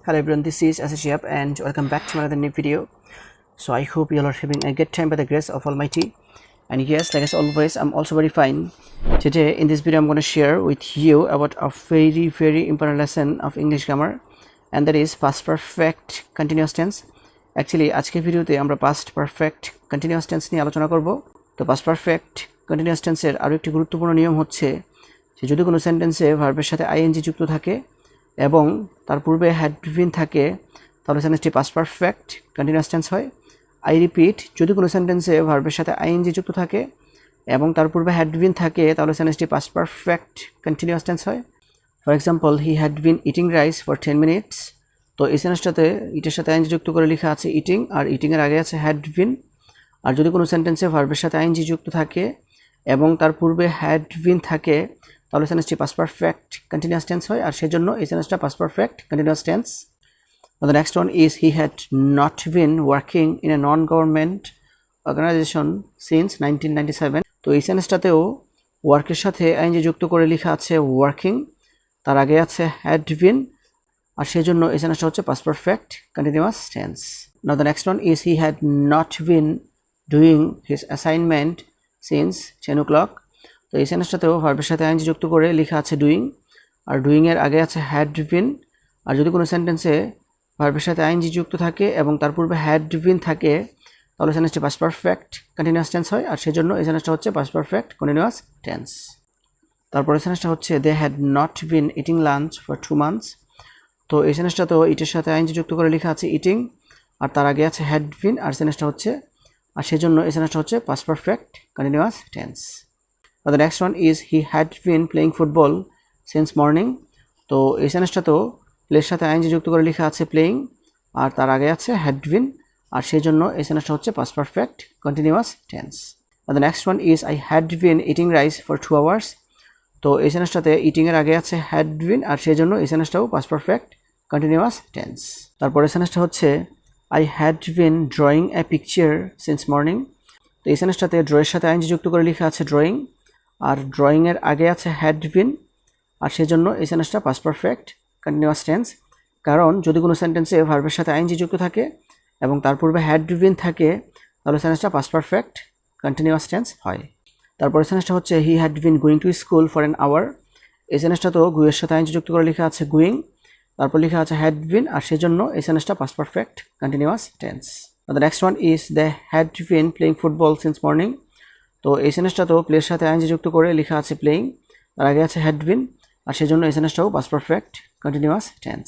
Hello everyone, this is Shihab and welcome back to another new video. So I hope you all are having a good time by the grace of Almighty. And yes, like as always, I'm also very fine. Today in this video I'm going to share with you about a very important lesson of English grammar, and that is past perfect continuous tense. Actually আজকের ভিডিওতে আমরা past perfect continuous tense নিয়ে আলোচনা করব। তো past perfect continuous tense এর আরো একটি গুরুত্বপূর্ণ নিয়ম হচ্ছে যে যদি কোনো সেন্টেন্সে ভার্বের সাথে আইএনজি যুক্ত থাকে এবং তার পূর্বে হ্যাড বিন থাকে তাহলে সেন্টেন্সটি পাস্ট পারফেক্ট কন্টিনিউয়াস টেন্স হয়। আই রিপিট, যদি কোনো সেন্টেন্সে ভার্বের সাথে আইএনজি যুক্ত থাকে এবং তার পূর্বে হ্যাড বিন থাকে তাহলে সেন্টেন্সটি পাস্ট পারফেক্ট কন্টিনিউয়াস টেন্স হয়। For example, he had been eating rice for 10 minutes. তো এই সেন্টেন্সটাতে ইটের সাথে আইএনজি যুক্ত করে লেখা আছে ইটিং, আর ইটিংয়ের আগে আছে হ্যাড বিন। আর যদি কোনো সেন্টেন্সে ভার্বের সাথে আইএনজি যুক্ত থাকে এবং তার পূর্বে হ্যাড বিন থাকে তাহলে সেন্টেন্সটি পাস্ট পারফেক্ট কন্টিনিউয়াস টেন্স হয়, আর সেজন্য এই সেন্টেন্সটা past perfect continuous tense. The next one is he had not been working in a non-government organization since 1997. তো এই সেন্টেন্সটাতেও ওয়ার্কের সাথে আইএনজি যুক্ত করে লেখা আছে ওয়ার্কিং, তার আগে আছে হ্যাড বিন, আর সেজন্য এই সেন্টেন্সটা হচ্ছে past perfect continuous tense. Now the next one is he had not been doing his assignment since 10 o'clock. তো এই সেন্টেন্সটাতেও ভার্বের সাথে আইএনজি যুক্ত করে লেখা আছে ডুইং, আর ডুইং এর আগে আছে হ্যাড বিন। আর যদি কোনো সেন্টেন্সে ভার্বের সাথে আইএনজি যুক্ত থাকে এবং তার পূর্বে হ্যাড বিন থাকে তাহলে সেন্টেন্সটি পাস্ট পারফেক্ট কন্টিনিউয়াস টেন্স হয়, আর সেজন্য এই সেন্টেন্সটা হচ্ছে পাস্ট পারফেক্ট কন্টিনিউয়াস টেন্স। তারপরে সেন্টেন্সটা হচ্ছে they had not been eating lunch for 2 months। তো এই সেন্টেন্সটাতেও ইটের সাথে আইএনজি যুক্ত করে লেখা আছে ইটিং, আর তার আগে আছে হ্যাড বিন, আর সেন্টেন্সটা হচ্ছে আর সেজন্য এই সেন্টেন্সটা হচ্ছে past perfect continuous tense. The next one is he had been playing football since morning. তো এই সেন্টেন্সটাতেও প্লের সাথে আইএনজি যুক্ত করে লেখা আছে প্লেইং, আর তার আগে আছে হ্যাড বিন, আর সেজন্য এই সেন্টেন্সটা হচ্ছে past perfect continuous tense. The next one is I had been eating rice for 2 hours. তো এই সেন্টেন্সটাতে ইটিং এর আগে আছে হ্যাড বিন, আর সেজন্য এই সেন্টেন্সটাও পাস্ট পারফেক্ট কন্টিনিউয়াস টেন্স। তারপরে সেন্টেন্সটা হচ্ছে I had been drawing a picture since morning. তো এই সেন্টেন্সটাতে ড্রয়ের সাথে আইএনজি যুক্ত করে লেখা আছে ড্রয়িং, আর ড্রয়িং এর আগে আছে হ্যাড বিন, আর সেজন্য এই সেন্টেন্সটা পাস্ট পারফেক্ট কন্টিনিউয়াস টেন্স। কারণ যদি কোনো সেন্টেন্সে ভার্বের সাথে আইএনজি যুক্ত থাকে এবং তার পূর্বে হ্যাড বিন থাকে তাহলে সেন্টেন্সটা পাস্ট পারফেক্ট কন্টিনিউয়াস টেন্স হয়। তারপরে সেন্টেন্সটা হচ্ছে he had been going to school for an hour. এই সেন্টেন্সটা তো গুয়ের সাথে আইএনজি যুক্ত করে লেখা আছে গোয়িং, তারপর লেখা আছে হ্যাড বিন, আর সেজন্য এই সেন্টেন্সটা past perfect continuous tense. The next one is they had been playing football since morning. তো এই সেন্টেন্সটা তো প্লের সাথে আইএনজি যুক্ত করে লেখা আছে প্লেইং, তার আগে আছে হ্যাড বিন, আর সেজন্য এই সেন্টেন্সটাও past perfect continuous tense.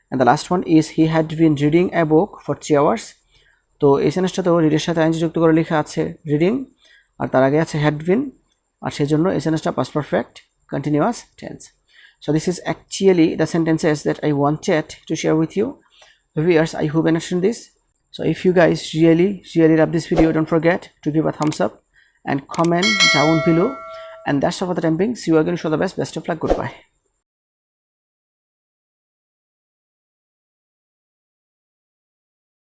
And the last one is he had been reading a book for 3 hours। তো এই সেন্টেন্সটাতেও রিডের সাথে আইএনজি যুক্ত করে লেখা আছে রিডিং, আর তার আগে আছে হ্যাড বিন, আর সেজন্য এই সেন্টেন্সটা past perfect continuous tense. So this is actually the sentences that I wanted to share with you. Viewers, I hope you understand this. So if you guys really love this video, don't forget to give a thumbs up and comment down below. And that's all for the time being. See you again. Show the best of luck. Goodbye.